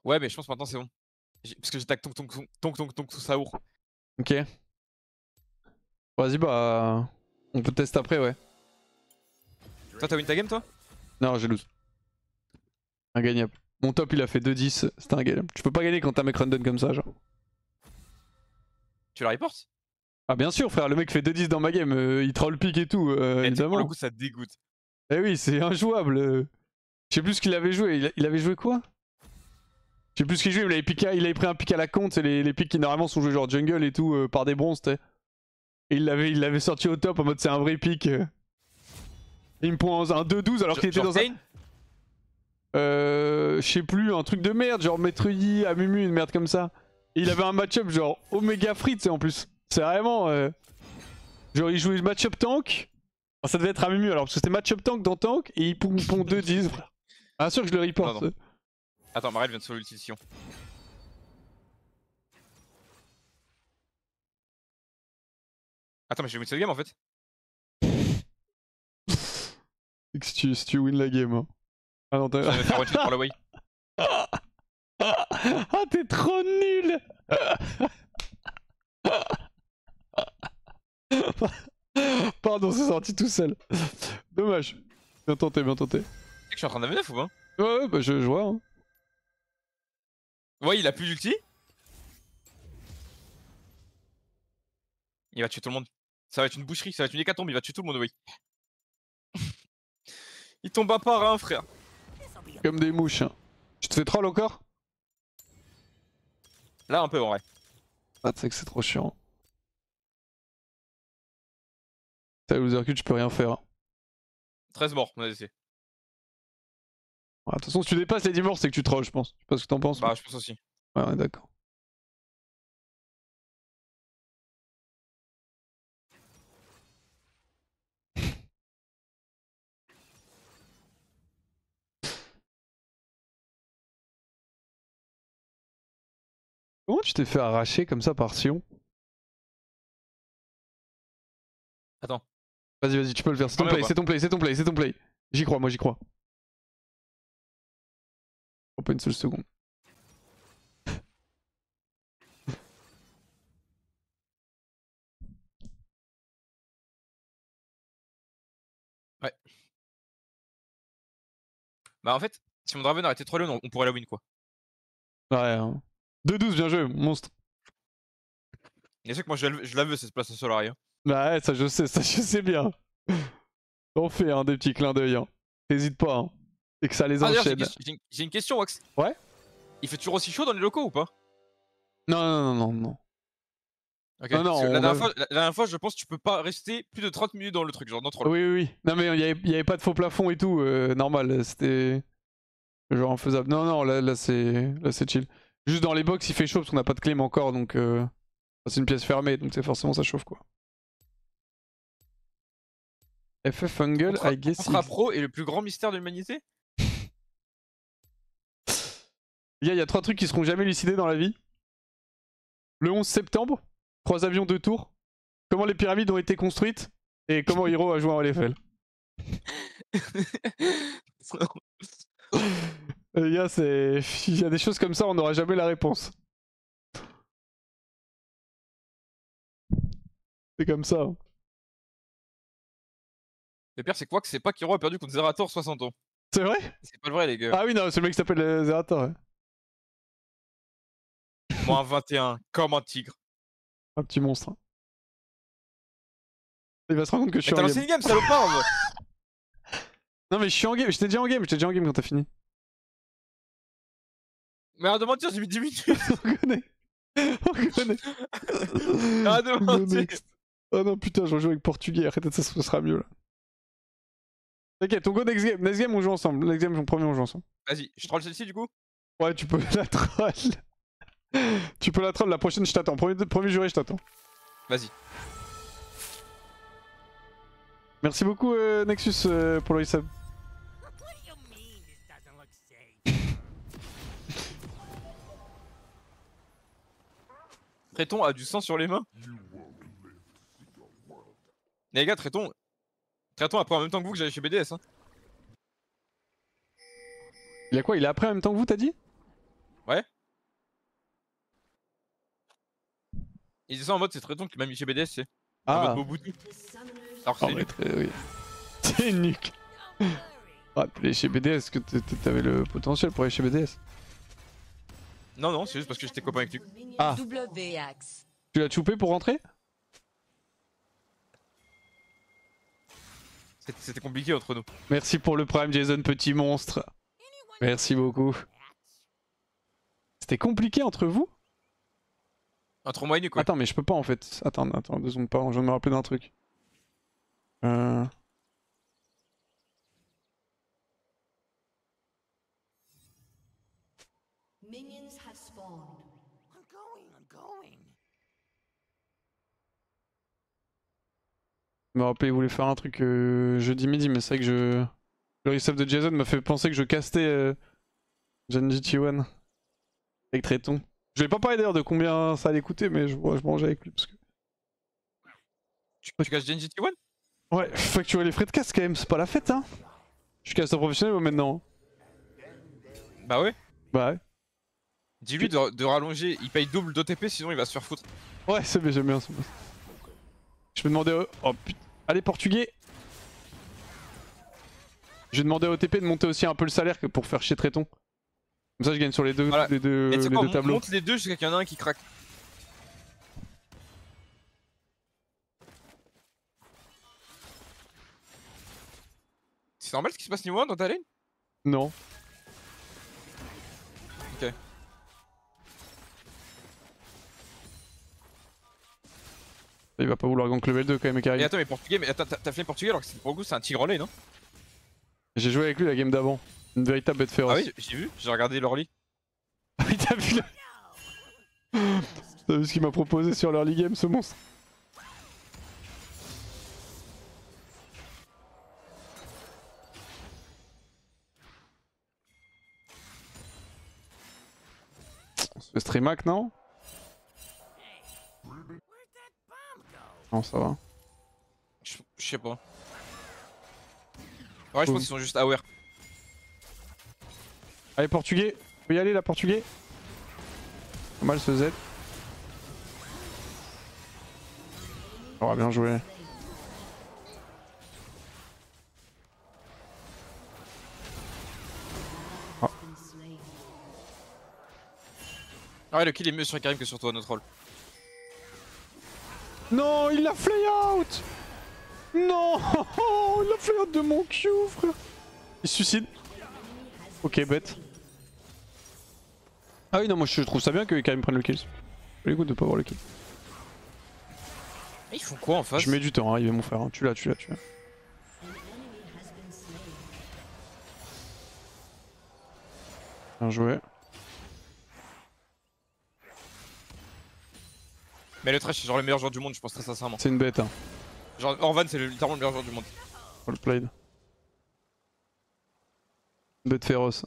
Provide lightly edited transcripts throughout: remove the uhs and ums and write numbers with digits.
Ouais, mais je pense maintenant c'est bon. Parce que j'ai tac tonk tout Saour. Ok. Vas-y, bah. On peut tester après, ouais. Toi, t'as win ta game, toi? Non, j'ai lose. Ingagnable. Mon top il a fait 2-10, c'était ingagnable. Tu peux pas gagner quand t'as un mec random comme ça, genre. Tu la reportes? Ah, bien sûr, frère, le mec fait 2-10 dans ma game, il troll pick et tout, Et tu sais, pour le évidemment. coup, ça te dégoûte. Eh oui, c'est injouable. Je sais plus ce qu'il avait joué. Il avait joué quoi? Je sais plus ce qu'il jouait, mais il avait pris un pick à la compte. C'est les picks qui normalement sont joués genre jungle et tout par des bronzes, t'sais. Et il l'avait sorti au top en mode c'est un vrai pick. Il me prend un 2-12 alors qu'il était dans un. Kane? Je sais plus, un truc de merde, genre Maître Yi, Amumu, une merde comme ça. Et il avait un match-up genre Omega Free, tu sais, en plus. C'est vraiment. Genre, il jouait match-up tank. Enfin, ça devait être Amumu alors, parce que c'était match-up tank dans tank et il pond 2-10, frère. Bien sûr que je le Non, reporte. non. Attends, Marel vient de solo l'ulti Sion. Attends, mais j'ai win cette game en fait. Si tu win la game. Hein. Ah non, Je t'as. viens de me faire one shot par le way. Ah, t'es trop nul. Pardon, c'est sorti tout seul. Dommage. Bien tenté, bien tenté. Tu sais que je suis en train de 9 ou pas? Ouais, bah je vois. Hein. Ouais, il a plus d'ulti. Il va tuer tout le monde. Ça va être une boucherie, ça va être une hécatombe, il va tuer tout le monde, oui. Il tombe à part, hein, frère. Comme des mouches. Hein. Tu te fais troll encore? Là, un peu en vrai. Ah, tu sais que c'est trop chiant. T'as loser Q, tu peux rien faire. Hein. 13 morts, on a essayé. De toute façon, si tu dépasses les 10 morts, c'est que tu trolls, je pense. Je sais pas ce que t'en penses. Bah, je pense aussi. Ouais, on est d'accord. Comment tu t'es fait arracher comme ça par Sion? Attends. Vas-y, vas-y, tu peux le faire. C'est ton Combien ou play, pas? c'est ton play, c'est ton play, c'est ton play. J'y crois, moi j'y crois. Oh, pas une seule seconde. Ouais. Bah, en fait, si mon Draven arrêtait 3 Leon, on pourrait la win, quoi. Ouais, hein. 2-12, bien joué, monstre. Et c'est que moi, je la veux, cette place au Solari. Hein. Bah ouais, ça je sais bien. On fait hein, des petits clins d'œil. Hein. T'hésites pas. Hein. Et que ça les Ah, d'ailleurs, enchaîne. j'ai une question, Wax. Ouais? Il fait toujours aussi chaud dans les locaux ou pas? Non, non, non, non, non. Ok, Non, non, parce que on va... la dernière fois, je pense que tu peux pas rester plus de 30 minutes dans le truc, genre dans troll. Oui, oui, oui. Non, mais il y avait pas de faux plafond et tout. Normal, c'était genre infaisable. Non, non, là c'est chill. Juste dans les box, il fait chaud parce qu'on n'a pas de clim encore, donc c'est une pièce fermée, donc c'est forcément ça chauffe quoi. FF Fungle, I guess. Contrat pro est le plus grand mystère de l'humanité? Les gars, il y a 3 trucs qui seront jamais élucidés dans la vie. Le 11 septembre, 3 avions 2 tours, comment les pyramides ont été construites, et comment Hiro a joué en LFL. Les gars, il y a des choses comme ça, on n'aura jamais la réponse. C'est comme ça. Hein. Le pire, c'est quoi que c'est pas qu'Hiro a perdu contre Zerator 60 ans. C'est vrai? C'est pas le vrai, les gars. Ah oui, non, c'est le mec qui s'appelle Zerator. Ouais. Moins 21, comme un tigre. Un petit monstre. Hein. Il va se rendre compte que je suis Mais t'as en lancé game. une game, salopard! Non, mais je suis en game, j'étais déjà en game quand t'as fini. Mais arrête de mentir, j'ai mis 10 minutes! On connaît. On connaît. Arrête de mentir! Oh non, putain, je rejoue avec Portugais, arrête, ça sera mieux là. T'inquiète, on go next game. Next game, on joue ensemble. Next game, premier, on joue ensemble. Vas-y, je troll celle-ci du coup? Ouais, tu peux la troll. Tu peux la troll, la prochaine, je t'attends. Premier juré, je t'attends. Vas-y. Merci beaucoup, Nexus, pour le resub. Tréton a du sang sur les mains? Les gars, Tréton après en même temps que vous que j'allais chez BDS. Hein. Il a quoi? Il est après en même temps que vous, t'as dit? Ouais. Il dit ça en mode c'est très ton qui m'a mis chez BDS, c'est. En mode Ah. Mobutu. Alors que Ah c'est ouais, nul. très, oui. C'est une nuque. Ah, aller chez BDS, que t'avais le potentiel pour aller chez BDS. Non, non, c'est juste parce que j'étais copain avec lui. Ah. W-Axe. Tu l'as choupé pour rentrer? C'était compliqué entre nous. Merci pour le prime, Jason, petit monstre. Merci beaucoup. C'était compliqué entre vous? Entre moi et lui, quoi. Attends, mais je peux pas en fait. Attends, 2 secondes, pardon, je viens de me rappeler d'un truc. Minions have spawned. I'm going. Je me rappelais, il voulait faire un truc jeudi midi, mais c'est vrai que le resub de Jason m'a fait penser que je castais Gen GT1 avec Tréton. Je vais pas parler d'ailleurs de combien ça allait coûter, mais je mangeais avec lui parce que. Tu casses Gen GT1? Ouais, facturer les frais de casse quand même, c'est pas la fête hein. Je suis casseur professionnel moi maintenant. Bah ouais. Bah ouais. Dis-lui de rallonger, il paye double d'OTP sinon il va se faire foutre. Ouais, c'est bien, j'aime bien ça. Je vais demander oh putain. Allez, portugais. Je vais demander à OTP de monter aussi un peu le salaire pour faire chier Tréton. Comme ça, je gagne sur les deux, Voilà. les deux, Et tu les sais quoi, deux tableaux. monte les deux jusqu'à qu'il y en a un qui craque. C'est normal ce qui se passe niveau 1 dans ta lane? Non. Ok. Il va pas vouloir gank level 2 quand même, Et Karim. attends, mais portugais, mais attends, t'as fait portugais alors que pour le coup c'est un tigre en lane, non? J'ai joué avec lui la game d'avant. Une véritable bête féroce. Ah oui, j'ai vu, j'ai regardé l'early. Ah oui, t'as vu T'as vu ce qu'il m'a proposé sur l'early game, ce monstre? Ce streamac, non? Non, ça va. Je sais pas. Ouais, je pense qu'ils sont juste aware. Allez, portugais. Faut y aller, là, portugais. Pas mal ce Z. Oh, bien joué. Oh. Ah ouais, le kill est mieux sur Karim que sur toi, notre rôle. Non, il l'a fly out. Non, il l'a fly out de mon Q, frère. Il se suicide. Ok, bête. Ah oui, non, moi je trouve ça bien que Karim prenne le kill. C'est good de pas avoir le kill. Et ils font quoi en face? Je mets du temps à arriver, mon frère. Hein. Tu l'as. Bien joué. Mais le trash c'est genre le meilleur joueur du monde, je pense très sincèrement. C'est une bête, hein. Genre Orvan c'est littéralement le meilleur joueur du monde. Well played. Une bête féroce.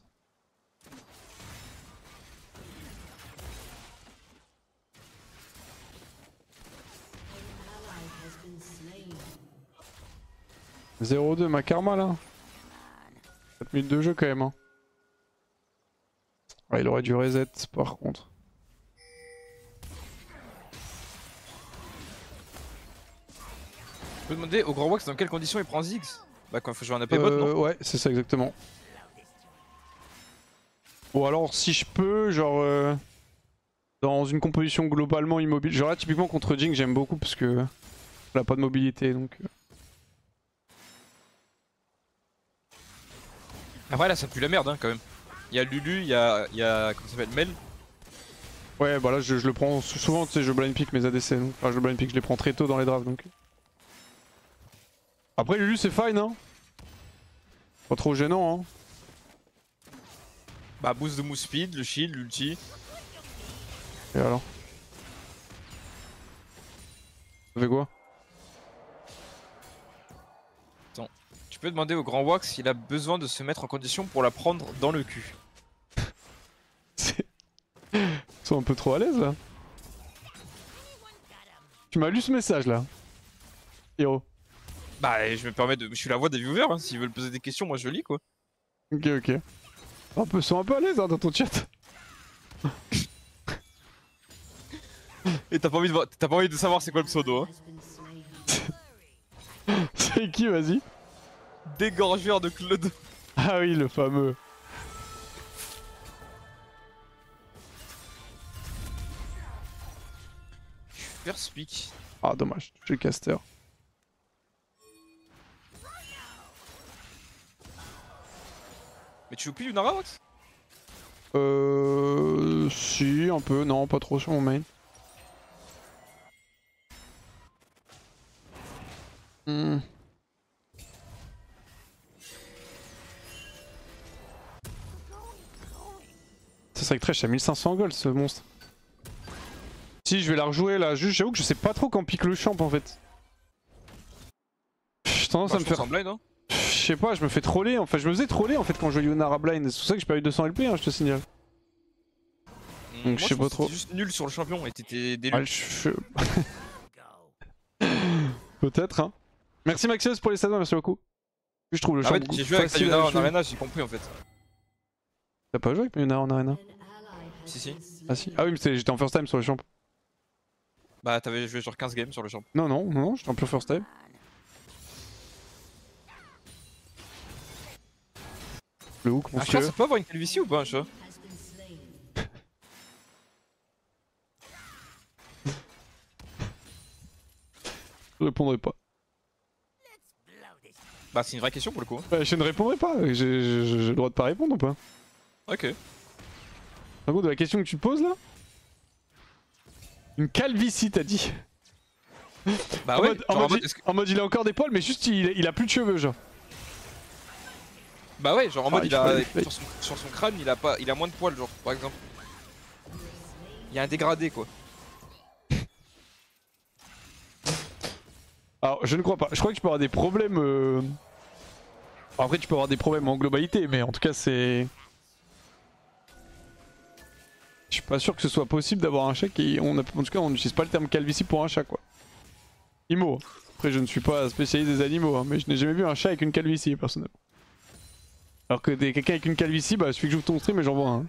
« 0-2 ma karma là. 4 minutes de jeu quand même hein. Ah, il aurait dû reset par contre. Je peux demander au Grand Wax dans quelles conditions il prend Ziggs? Bah quand il faut jouer un AP bot non? Ouais c'est ça exactement. Ou alors si je peux genre dans une composition globalement immobile. Genre là typiquement contre Jing j'aime beaucoup parce que elle a pas de mobilité donc. Après là ça pue la merde hein quand même. Il y a Lulu, il y a comment ça s'appelle, Mel. Ouais bah là je le prends souvent, tu sais je blind pick mes ADC donc. Enfin je blind pick, je les prends très tôt dans les drafts donc. Après Lulu c'est fine hein. Pas trop gênant hein. Bah boost de move speed, le shield, l'ulti. Et alors? Ça fait quoi? Attends, tu peux demander au Grand Wax s'il a besoin de se mettre en condition pour la prendre dans le cul. Ils sont un peu trop à l'aise là. Tu m'as lu ce message là. Hiro. Bah je me permets de... Je suis la voix des viewers, hein. S'ils veulent poser des questions, moi je lis quoi. Ok. Ils sont un peu à l'aise hein, dans ton chat. Et t'as pas envie de savoir c'est quoi le pseudo, hein. C'est qui, vas-y? Dégorgeur de Claude. Ah oui, le fameux. First pick. Ah, dommage, j'ai le caster. Mais tu joues plus Lunara, Wax? Si, un peu, non, pas trop sur mon main. Hmm. Ça serait que trash à 1500 gold ce monstre. Si, je vais la rejouer là, juste j'avoue que je sais pas trop quand pique le champ en fait. J'ai tendance à me faire. Blind, hein. Je sais pas, je me fais troller, enfin je me faisais troller en fait quand je jouais Yunara blind, c'est pour ça que j'ai perdu 200 LP, hein, je te signale. Donc je sais pas trop. T'étais juste nul sur le champion et t'étais des Ouais, peut-être hein. Merci Maximus pour les 7 mois, merci beaucoup. Je trouve le champ beaucoup j'ai joué avec facile Yunara à en jouer. arena, j'ai compris en fait. T'as pas joué avec Yunara en arena? Si. Ah si. Ah oui, mais j'étais en first time sur le champ. Bah t'avais joué sur 15 games sur le champ. Non, j'étais en pure first time. Le hook, mon Un chat, ça peut avoir une calvitie ou pas un chat? Je répondrai pas. Bah c'est une vraie question pour le coup. Bah, je ne répondrai pas, j'ai le droit de pas répondre ou pas? Ok. En gros, de la question que tu te poses là? Une calvitie, t'as dit? Bah en ouais, mode, en mode il a encore des poils, mais juste il a plus de cheveux, genre. Bah ouais, genre en mode il sur son crâne il a moins de poils, genre par exemple. Il y a un dégradé quoi. Alors, je ne crois pas. Je crois que tu peux avoir des problèmes. Après, tu peux avoir des problèmes en globalité, mais en tout cas, c'est. Je suis pas sûr que ce soit possible d'avoir un chat qui. En tout cas, on n'utilise pas le terme calvitie pour un chat, quoi. Imo. Après, je ne suis pas spécialiste des animaux, hein, mais je n'ai jamais vu un chat avec une calvitie, personnellement. Alors que quelqu'un avec une calvitie, bah, il suffit que j'ouvre ton stream et j'en vois un.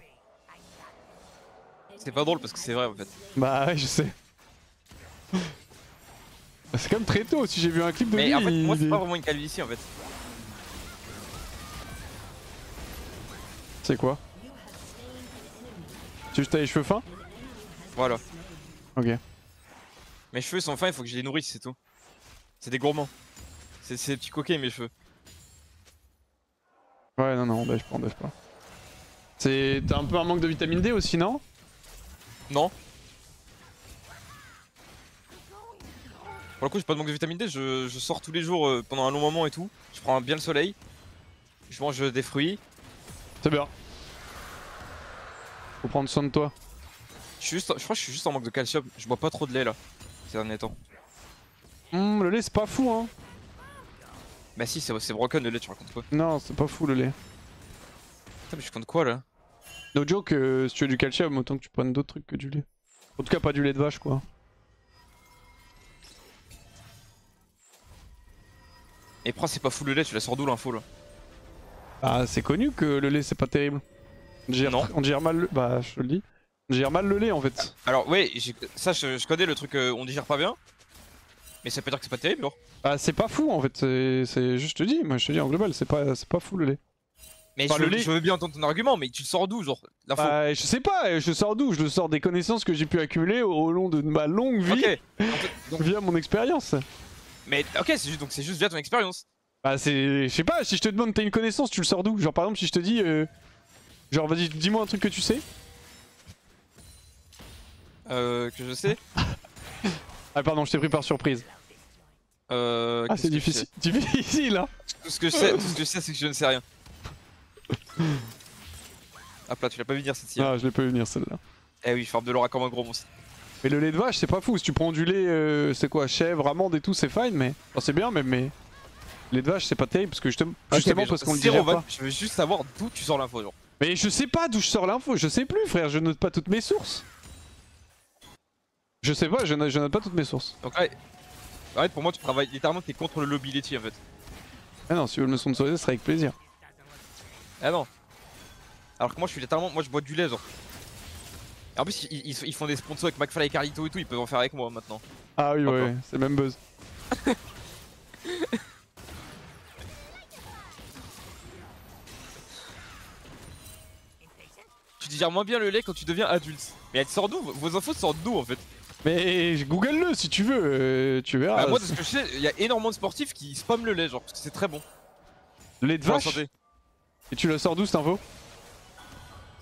C'est pas drôle parce que c'est vrai en fait. Bah, ouais, je sais. C'est quand même très tôt, si j'ai vu un clip de lui. Mais en fait, moi c'est pas vraiment une calvitie en fait. C'est quoi? Tu juste t'as les cheveux fins? Voilà. Ok. Mes cheveux sont fins, il faut que je les nourrisse, c'est tout. C'est des gourmands. C'est des petits coquets mes cheveux. Ouais, non, on dèche pas. T'as un peu un manque de vitamine D aussi, non? Non. Pour le coup, j'ai pas de manque de vitamine D, je sors tous les jours pendant un long moment et tout. Je prends bien le soleil. Je mange des fruits. C'est bien. Faut prendre soin de toi. Je crois que je suis juste en manque de calcium. Je bois pas trop de lait là, ces derniers temps. Le lait, c'est pas fou, hein. Bah si, c'est broken le lait, tu racontes quoi? Non, c'est pas fou le lait. Putain, mais je compte quoi là? No joke, si tu veux du calcium, autant que tu prennes d'autres trucs que du lait. En tout cas, pas du lait de vache, quoi. Et pourquoi c'est pas fou le lait, tu la sors d'où l'info là? Ah, c'est connu que le lait, c'est pas terrible. Non. On digère mal le... Bah, je te le dis. On digère mal le lait, en fait. Alors ouais, ça je connais le truc on digère pas bien. Mais ça peut dire que c'est pas terrible genre. Ah, c'est pas fou, en fait. C'est... Je te dis, moi, je te dis, en global, c'est pas fou le lait. Mais Enfin, je veux bien entendre ton argument, mais tu le sors d'où genre l'info? Bah, je sais pas, je sors d'où? Je le sors des connaissances que j'ai pu accumuler au long de ma longue vie. Ok. Donc, Via mon expérience. mais ok, c'est juste via ton expérience. Bah c'est... Je sais pas, si je te demande t'as une connaissance, tu le sors d'où? Genre par exemple si je te dis... Genre vas-y, dis-moi un truc que tu sais. Que je sais. Ah pardon, je t'ai pris par surprise. Ah c'est difficile, difficile hein. Tout ce que je sais, c'est que je ne sais rien. Hop là, tu l'as pas vu venir cette ci. Ah je l'ai pas vu venir celle-là. Eh oui, forme de l'aura comme un gros monstre. Mais le lait de vache c'est pas fou, si tu prends du lait, c'est quoi, chèvre, amande et tout c'est fine mais... Enfin, c'est bien mais... Lait de vache c'est pas terrible parce que justement parce qu'on le digère pas. Je veux juste savoir d'où tu sors l'info genre. Mais je sais pas d'où je sors l'info, je sais plus frère, je note pas toutes mes sources. Je sais pas, je note pas toutes mes sources. Donc là, en fait pour moi tu travailles littéralement, t'es contre le lobby laitier en fait. Ah non, si tu veux me sponsoriser ce serait avec plaisir. Ah non. Alors que moi je suis littéralement, moi je bois du lait genre. En plus, ils font des sponsors avec McFly et Carlito et tout, ils peuvent en faire avec moi maintenant. Ah oui, Encore. ouais, c'est le même buzz. Tu digères moins bien le lait quand tu deviens adulte. Mais elle sort d'où? Vos infos sortent d'où en fait? Mais google-le si tu veux, tu verras. Bah, moi, de ce que je sais, il y a énormément de sportifs qui spamment le lait, genre, parce que c'est très bon. Le lait de Pour la vache. santé. Et tu la sors d'où cette info?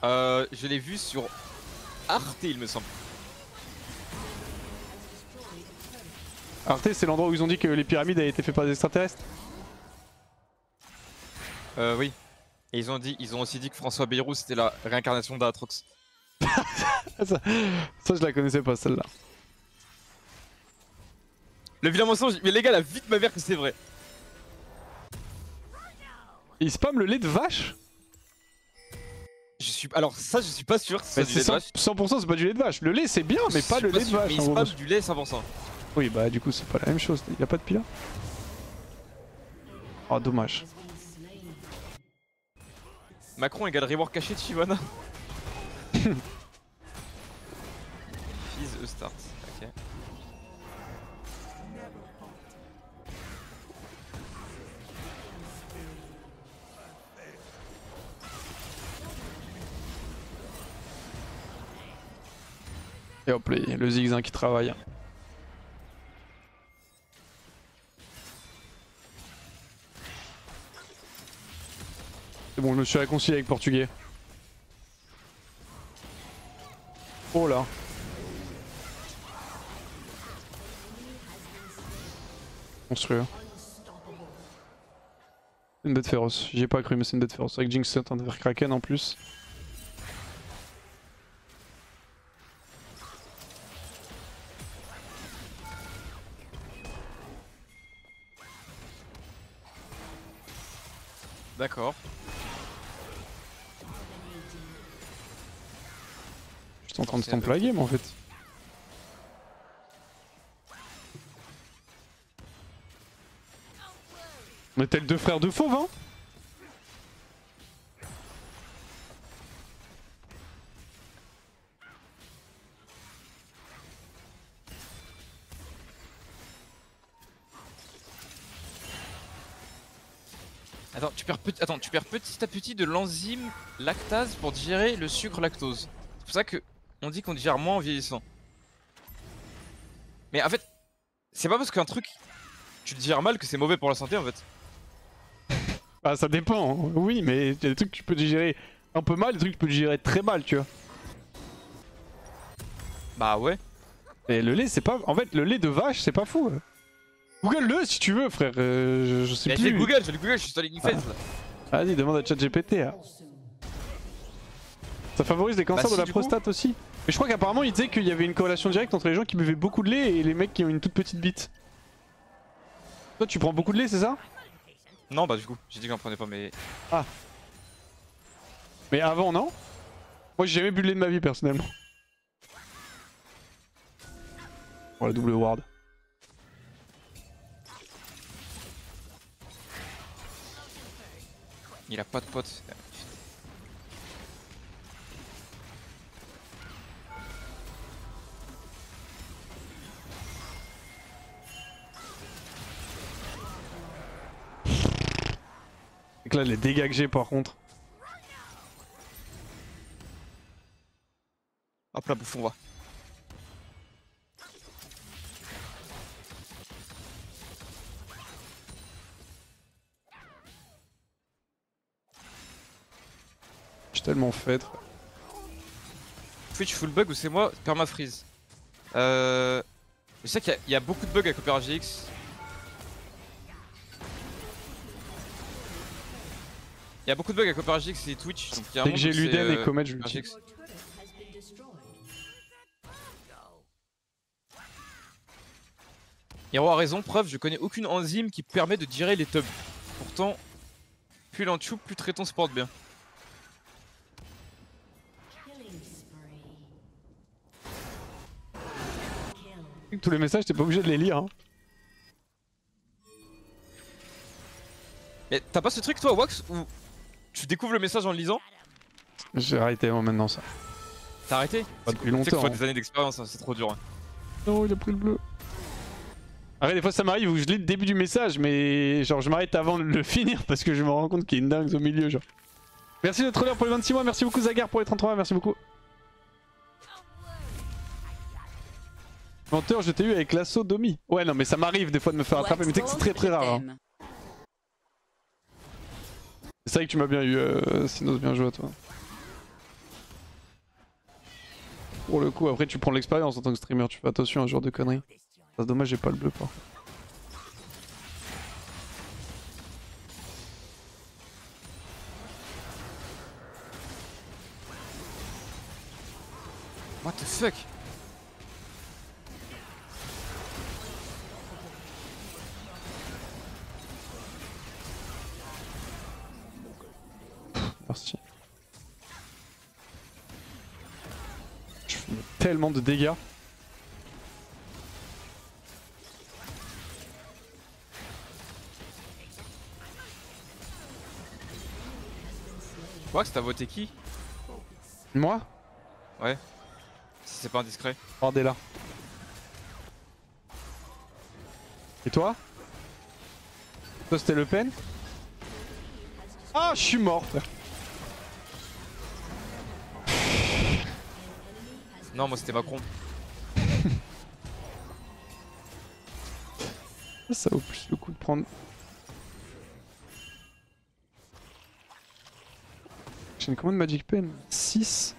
Je l'ai vu sur Arte, il me semble. Arte, c'est l'endroit où ils ont dit que les pyramides avaient été faites par des extraterrestres. Oui. Et ils ont aussi dit que François Bayrou c'était la réincarnation d'Atrox. Ça, je la connaissais pas celle-là. Le vilain mensonge, mais les gars, la vie de ma mère que c'est vrai. Ils spamment le lait de vache? Alors ça, je suis pas sûr que Mais c'est du lait de vache. 100% c'est pas du lait de vache. Le lait c'est bien, mais Je pas suis le lait de sûr, vache. Mais ils en gros. spamment du lait 100%. Oui, bah du coup c'est pas la même chose. Il a pas de pila. Oh, dommage. Macron égale reward caché de Shyvana. Fizz a start. Ok. Et hop là, le zigzag qui travaille. C'est bon, je me suis réconcilié avec Portugais. Oh là. Monstrueux. C'est une bête féroce. J'y ai pas cru, mais c'est une bête féroce. Avec Jinx est en train de faire Kraken en plus. D'accord. J'étais en train de stamp la game en fait. On est tel deux frères de fauves, hein. Attends, tu perds petit à petit de l'enzyme lactase pour digérer le sucre lactose. C'est pour ça que on dit qu'on digère moins en vieillissant. Mais en fait, c'est pas parce qu'un truc tu le digères mal que c'est mauvais pour la santé en fait. Ah, ça dépend, hein. Oui, mais il y a des trucs que tu peux digérer un peu mal, des trucs que tu peux digérer très mal, tu vois. Bah ouais. Et le lait, c'est pas. En fait, le lait de vache, c'est pas fou. Google-le si tu veux, frère. Je sais Mais plus. je vais le Google, je suis sur LinkedIn là. Vas-y, demande à ChatGPT. Hein. Ça favorise les cancers Bah de si, la du coup. prostate aussi. Mais je crois qu'apparemment, il disait qu'il y avait une corrélation directe entre les gens qui buvaient beaucoup de lait et les mecs qui ont une toute petite bite. Toi, tu prends beaucoup de lait, c'est ça? Non, bah du coup, j'ai dit que j'en prenais pas, mais. Ah. Mais avant, non? Moi, j'ai jamais bu de lait de ma vie, personnellement. Oh, la double ward. Il a pas de potes. C'est que là, les dégâts que j'ai par contre. Hop là, bouffon, va. Je suis tellement fait. Twitch full bug ou c'est moi permafreeze. Je sais qu'il y a beaucoup de bugs avec Opera GX. Il y a beaucoup de bugs avec Opera GX et Twitch. Donc il y a un Dès que monde j'ai où c'est, Luden et Comet, je Opera l'utilise. GX. Hero a raison, preuve, je connais aucune enzyme qui permet de digérer les tubs. Pourtant, plus l'enchoupe, plus Tréton se porte bien. Tous les messages, t'es pas obligé de les lire. Hein. Mais t'as pas ce truc toi, Wax, où tu découvres le message en le lisant? J'ai arrêté moi maintenant ça. T'as arrêté? Pas depuis Tu sais qu'il longtemps. faut des années d'expérience, hein, c'est trop dur. Hein. Non, il a pris le bleu. Après, des fois, ça m'arrive où je lis le début du message, mais genre, je m'arrête avant de le finir parce que je me rends compte qu'il y a une dingue au milieu, genre. Merci le troller pour les 26 mois, merci beaucoup Zagar pour les 33 mois, merci beaucoup. Menteur, je t'ai eu avec l'assaut Domi. Ouais, non, mais ça m'arrive des fois de me faire attraper, mais tu sais que c'est très rare. Hein. C'est vrai que tu m'as bien eu, Sinos, bien joué à toi. Pour le coup, après tu prends l'expérience en tant que streamer, tu fais attention à ce genre de conneries. C'est dommage, j'ai pas le bleu par contre. What the fuck? Merci. Je fais tellement de dégâts. Quoi, que t'as voté qui? Moi? Ouais. Si c'est pas indiscret. Regardez là. Et toi? Toi c'était Le Pen? Ah, je suis mort frère. Non, moi c'était Macron. Ça vaut plus le coup de prendre. J'ai une commande Magic Pen 6.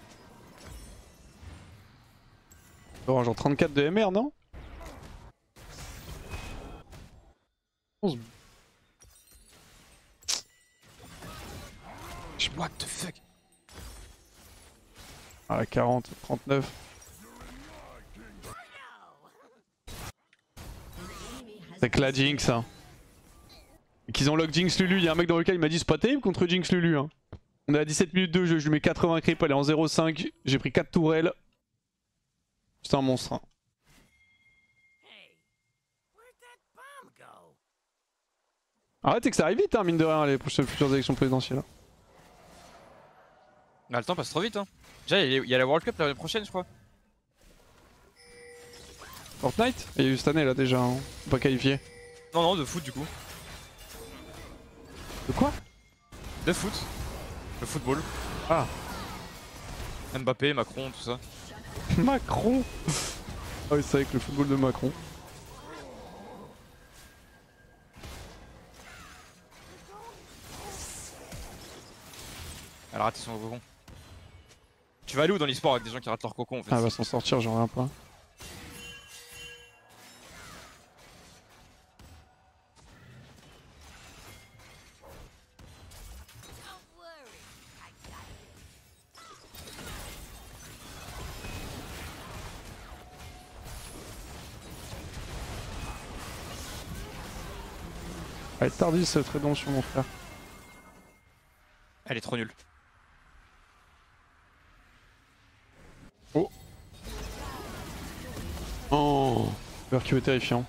Oh, genre 34 de MR, non? 11. What the fuck? Ah, 40, 39. C'est que la Jinx, hein. Et qu'ils ont lock Jinx Lulu. Il y a un mec dans le cas, il m'a dit c'est pas terrible contre Jinx Lulu. Hein. On est à 17 minutes de jeu, je lui mets 80 creep, elle est en 0,5. J'ai pris 4 tourelles. C'est un monstre. Hein. Arrête, c'est que ça arrive vite, hein, mine de rien, les prochaines futures élections présidentielles. Bah, le temps passe trop vite, hein. Déjà, il y a la World Cup l'année prochaine, je crois. Fortnite? Il y a eu cette année là déjà, hein. Pas qualifié. Non, non, de foot du coup. De quoi? De foot. Le football. Ah. Mbappé, Macron, tout ça. Macron. Ah oui, c'est avec le football de Macron. Elle a raté son cocon. Tu vas aller où dans l'e-sport avec des gens qui ratent leur cocon en fait? Ah, elle va s'en sortir, j'en reviens pas. Elle est tardive cette rédemption mon frère. Elle est trop nulle. Oh. Oh. Vercu est terrifiant.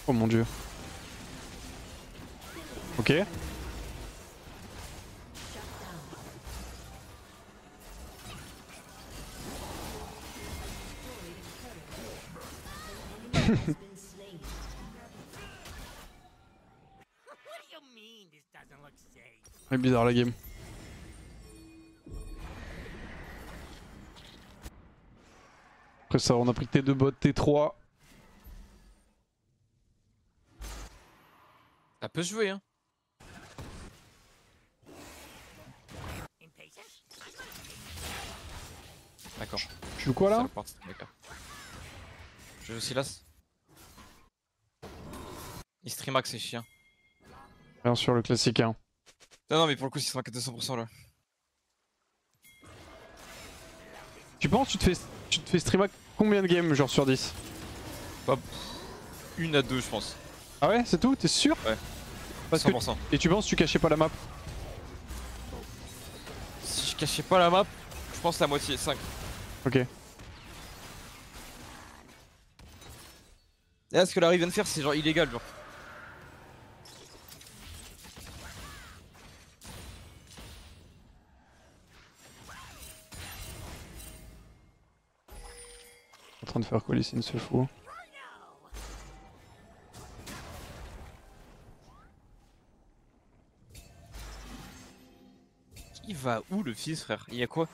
Oh mon dieu. Ok. C'est bizarre la game. Après ça, on a pris T2 bot, T3. Ça peut se jouer, hein. D'accord. Tu joues quoi là? Je joue Silas. Il streamax c'est chiant. Bien sûr, le classique hein. Non, non, mais pour le coup, il streamax à 200% là. Tu penses tu te fais stream à combien de games genre sur 10? Pas 1 à 2 je pense. Ah ouais, c'est tout? T'es sûr? Ouais. Parce 100%. Et tu penses tu cachais pas la map? Si je cachais pas la map, je pense la moitié, 5. Ok. Et là, ce que la Rive vient de faire, c'est genre illégal, genre. train de faire quoi les signes, ce fou. Il va où le fils, frère? Il y a quoi?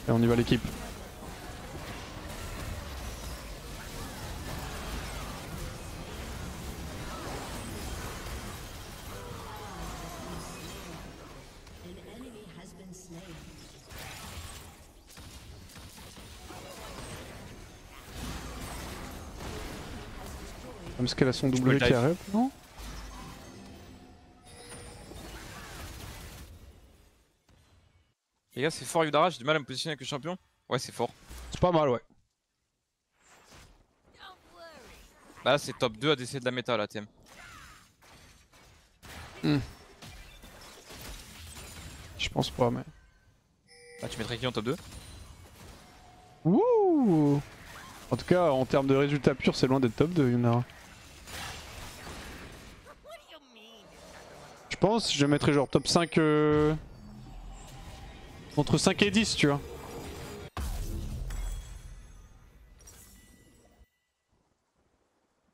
Et on y va l'équipe. An enemy has been slain. Comme ce qu'elle a son peux W le qui dive. arrive, non? Les gars, c'est fort Yudara, j'ai du mal à me positionner avec le champion. Ouais, c'est fort. C'est pas mal, ouais. Bah là, c'est top 2 à décès de la méta là, TM. Je pense pas, mais. Là, tu mettrais qui en top 2? Wouh! En tout cas, en termes de résultats purs, c'est loin d'être top 2, Yunara. Je pense, je mettrais genre top 5. Entre 5 et 10, tu vois.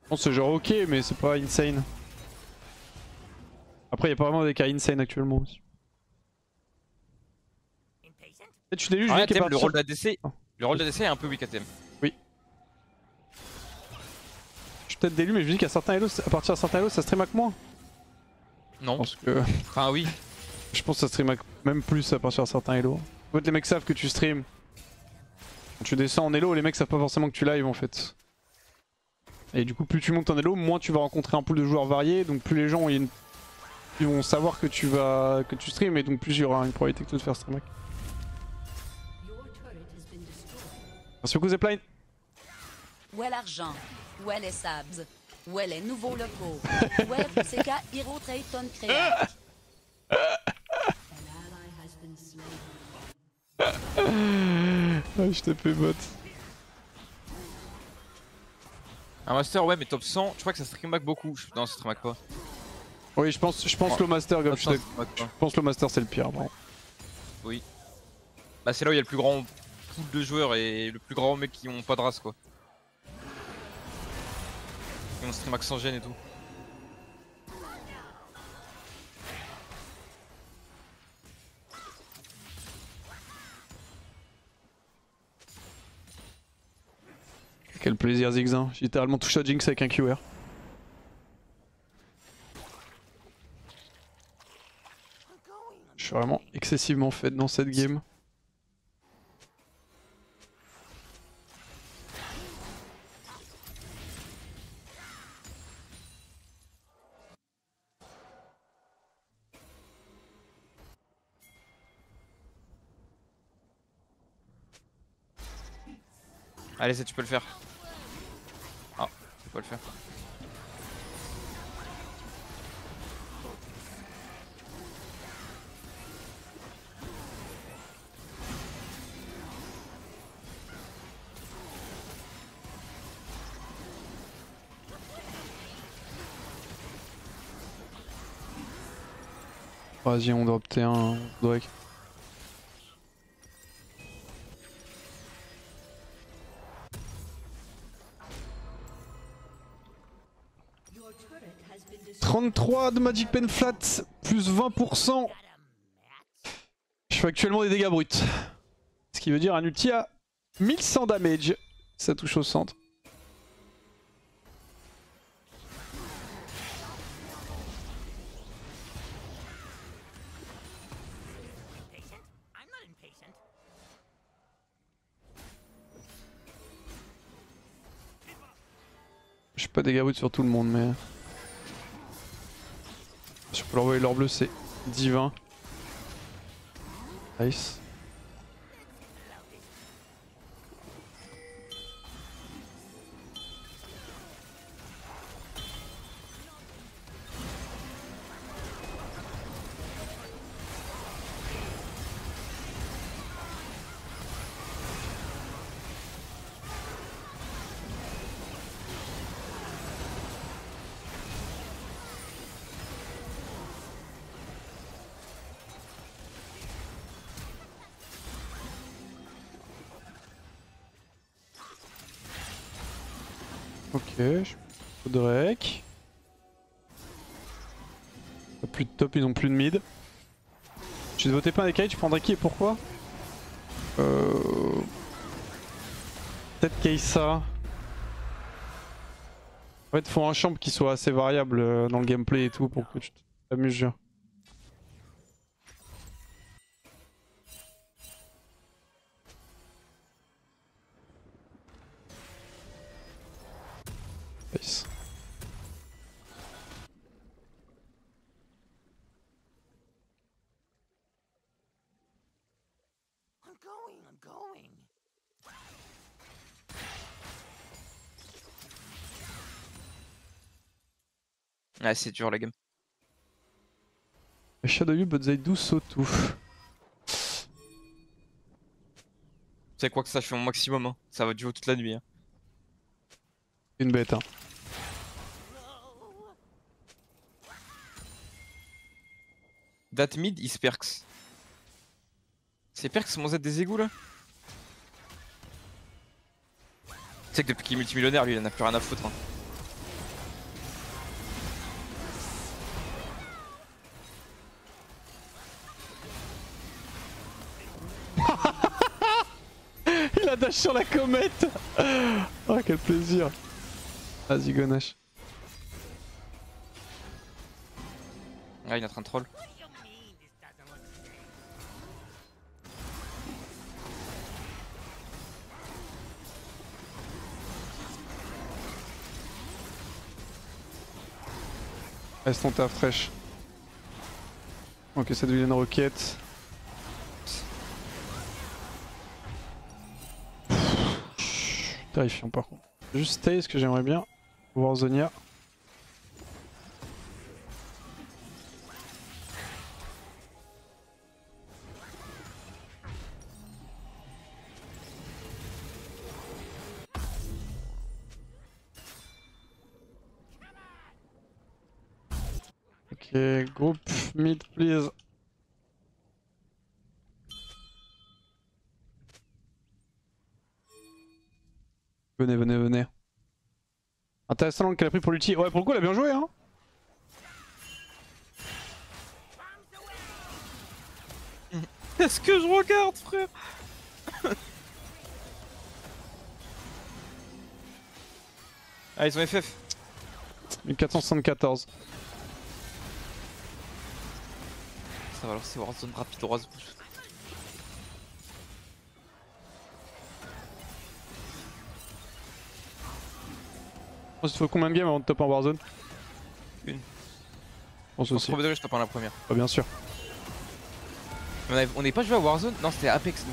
Je pense que c'est genre ok, mais c'est pas insane. Après, il y a pas vraiment des cas insane actuellement aussi. Et tu t'es lu, Ouais, qui est TM, parti le sur- rôle d'ADC. Oh. Le rôle d'ADC est un peu weak à TM. Je suis peut-être délu, mais je dis qu'à certains Elo, à partir de certains Elo, ça stream avec moins. Non. Parce que Enfin, oui. je pense que ça stream avec même plus à partir de certains Elo. En fait, les mecs savent que tu stream. Quand tu descends en Elo, les mecs savent pas forcément que tu live en fait. Et du coup, plus tu montes en Elo, moins tu vas rencontrer un pool de joueurs variés, donc plus les gens ils vont savoir que tu stream, et donc plus il y aura une probabilité que tu te faire stream. Your turret has been destroyed. Merci beaucoup Zepline. Où est l'argent? Où est les sabs? Où est les nouveaux locaux? Où est FCK Hero Trayton Créac? An ally has been slain. Ah, je t'ai bot. Un master, ouais, mais top 100, je crois que ça stream back beaucoup. Non, ça stream back pas. Oui, je pense le master, comme Top je 100, sais. ça stream back Je pas. pense le master c'est le pire. Bon. Oui. Bah, c'est là où il y a le plus grand pool de joueurs et le plus grand mec qui ont pas de race, quoi. Qui ont stream back sans gêne et tout. Quel plaisir Zigzag. J'ai littéralement touché à Jinx avec un QR. Je suis vraiment excessivement fait dans cette game. Allez, ça, tu peux le faire. Ah, tu peux pas le faire. Vas-y, on drop T1, Drake. Your turret has been destroyed. 33 de Magic Pen Flat, plus 20%. Je fais actuellement des dégâts bruts. Ce qui veut dire un ulti à 1100 damage. Ça touche au centre. Je suis pas dégâts bruts sur tout le monde, mais. Je peux leur envoyer l'or bleu, c'est divin. Nice. Ok, je suis au Drake. Plus de top, ils ont plus de mid. Tu te votais pas avec Kyle, tu prendrais qui et pourquoi? Peut-être Kai'Sa. En fait, faut un champ qui soit assez variable dans le gameplay et tout pour que tu t'amuses, genre. Nice. I'm going. Ah, c'est dur la game. Shadow you but they do so too. Tu sais quoi que ça, je fais mon maximum. Hein. Ça va durer toute la nuit. Hein. Une bête, hein. That mid, il se perks. C'est perks mon Z des égouts là? Tu sais que depuis qu'il est multimillionnaire, lui, il en a plus rien à foutre. Hein. Il a dash sur la comète. Oh quel plaisir. Vas-y Gonash. Ah, il est en train de troll. Reste ton taf fraîche. Ok, ça devient une roquette. Terrifiant par contre. Juste stay, ce que j'aimerais bien. Voir Zonia. Ok, group mid please. Venez, venez, venez. Intéressant l'angle qu'elle a pris pour l'ulti. Ouais, pour le coup, elle a bien joué, hein. Est-ce que je regarde, frère? Ah, ils ont FF. 1474. Ça va alors, c'est Warzone rapide, rose bouche. Il te faut combien de games avant de top en Warzone? Une. Je pense aussi. Premier degré, je tape en la première. Bah, bien sûr. On n'est pas joué à Warzone? Non, c'était Apex nous.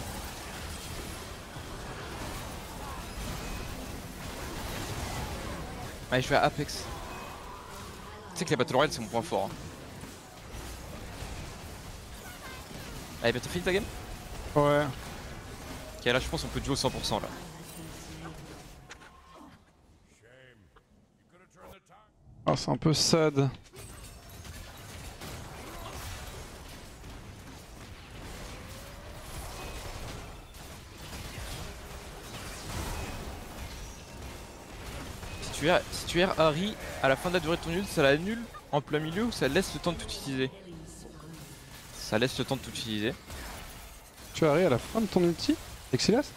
Allez, je vais à Apex. Tu sais que les Battle Royale c'est mon point fort. Hein. Allez, bientôt fini ta game? Ouais. Ok, là je pense qu'on peut jouer au 100% là. Ah, c'est un peu sad. Si tu erres Harry à la fin de la durée de ton ult, ça l'annule en plein milieu ou ça laisse le temps de tout utiliser? Ça laisse le temps de tout utiliser. Tu arrives à la fin de ton ulti? Exilas?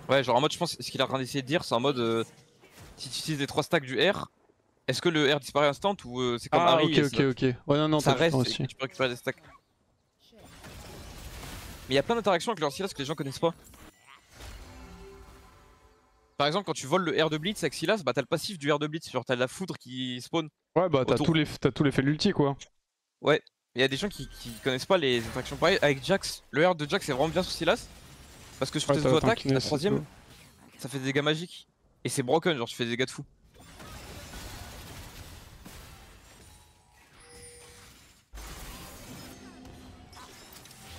Ouais, genre en mode, je pense, ce qu'il est en train d'essayer de dire, c'est en mode si tu utilises les 3 stacks du R, est-ce que le R disparaît instant ou c'est comme Ah, Harry ok, ok, ok. Ouais, non, non, ça t'as reste raison et aussi. tu peux récupérer des stacks. Mais il y a plein d'interactions avec leur Silas que les gens connaissent pas. Par exemple, quand tu voles le R de Blitz avec Silas, bah t'as le passif du R de Blitz, genre t'as de la foudre qui spawn. Ouais, bah t'as autour. tous les faits de l'ulti quoi. Ouais, il y a des gens qui connaissent pas les interactions. Pareil avec Jax, le R de Jax c'est vraiment bien sur Silas. Parce que sur tes auto-attaques, la troisième, ça fait des dégâts magiques. Et c'est broken, genre tu fais des dégâts de fou.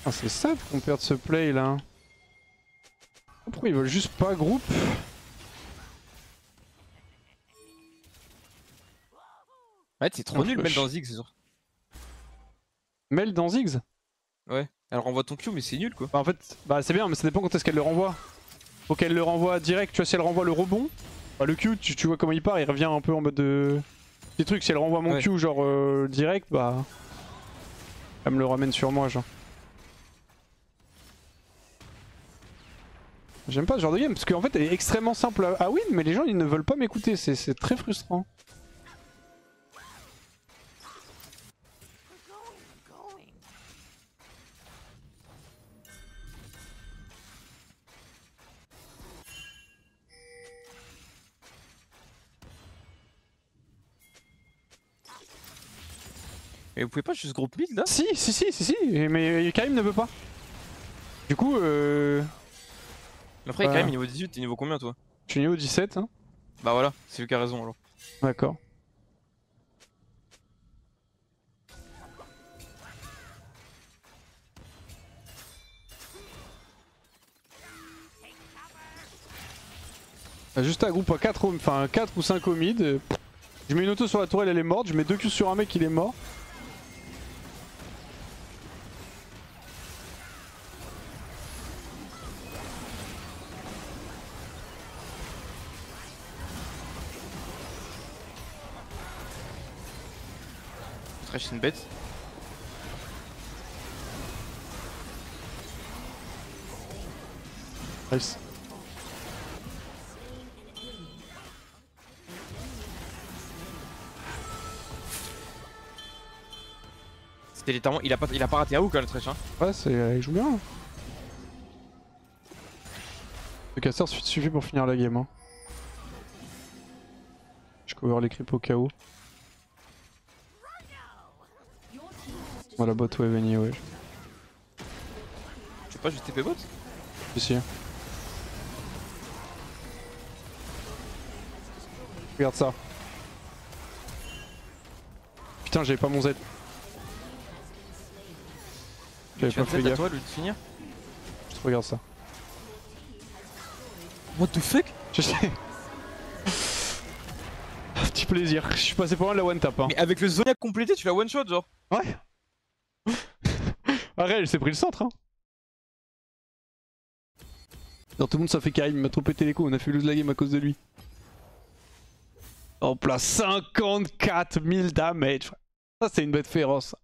Ah, c'est sad qu'on perde ce play là. Pourquoi ils veulent juste pas groupe? Ouais, c'est trop nul, Mel dans Ziggs, c'est sûr. Mel dans Ziggs? Ouais, elle renvoie ton Q, mais c'est nul quoi. Bah, en fait, bah c'est bien, mais ça dépend quand est-ce qu'elle le renvoie. Faut qu'elle le renvoie direct, tu vois, si elle renvoie le rebond, Bah, le Q, tu vois comment il part, il revient un peu en mode de... Des trucs, si elle renvoie mon Q genre direct, bah... Elle me le ramène sur moi genre. J'aime pas ce genre de game parce qu'en fait elle est extrêmement simple à win mais les gens ils ne veulent pas m'écouter, c'est très frustrant. Mais vous pouvez pas juste groupe mid là? Si, mais Karim ne veut pas. Du coup Après Karim niveau 18, t'es niveau combien toi? Je suis niveau 17 hein. Bah voilà, c'est lui qui a raison alors. D'accord. Juste un groupe à 4 ou 5 au mid. Je mets une auto sur la tourelle, elle est morte. Je mets 2 Q sur un mec, il est mort. Trash une bête. Nice. C'était littéralement, il a pas raté un hook hein, le Trash hein. Ouais, il joue bien. Le caster suffit pour finir la game. Hein. Je cover les creeps au cas où. Oh la bot wave anyway. Tu veux pas juste TP bot? Si. Regarde ça. Putain, j'avais pas mon Z. J'avais pas fait gaffe. Toi, lui de finir. Juste regarde ça. What the fuck? Je sais. Petit plaisir. Je suis passé pas loin de la one tap. Hein. Mais avec le Zodiac complété, tu l'as one shot genre. Ouais. Arrête, elle s'est pris le centre. Hein. Dans tout le monde ça fait Karim, il m'a trop pété les coups, on a fait lose la game à cause de lui. En place 54 000 damage. Ça c'est une bête féroce.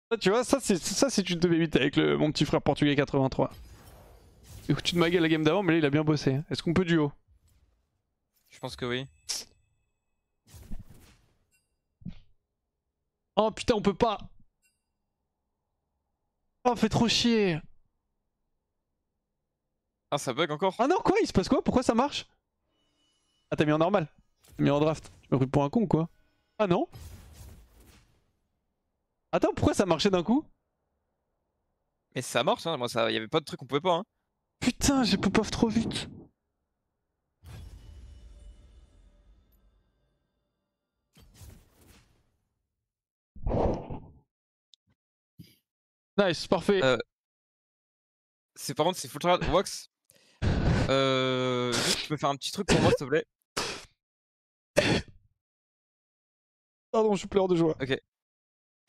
Ça, tu vois, ça c'est tu te mérites avec mon petit frère portugais 83. Tu te maguais la game d'avant mais là il a bien bossé. Est-ce qu'on peut duo? Je pense que oui. Oh putain on peut pas. Oh fait trop chier. Ah ça bug encore? Ah non quoi, il se passe quoi? Pourquoi ça marche? Ah t'as mis en normal. T'as mis en draft. Tu m'as pris pour un con quoi? Ah non? Attends pourquoi ça marchait d'un coup? Mais ça marche hein, moi ça y'avait pas de truc qu'on pouvait pas hein. Putain j'ai pop off trop vite. Nice, parfait. C'est par contre c'est full tryhard. Wax. Juste tu peux faire un petit truc pour moi s'il te plaît. Pardon, je pleure de joie. Ok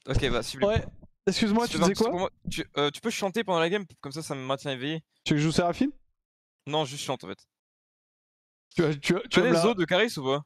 bah s'il vous plaît. Ouais, excuse-moi, tu disais quoi? Tu peux chanter pendant la game, comme ça me maintient éveillé. Tu veux que je joue Séraphine? Non, juste chante en fait. Tu as des os de Caris ou pas?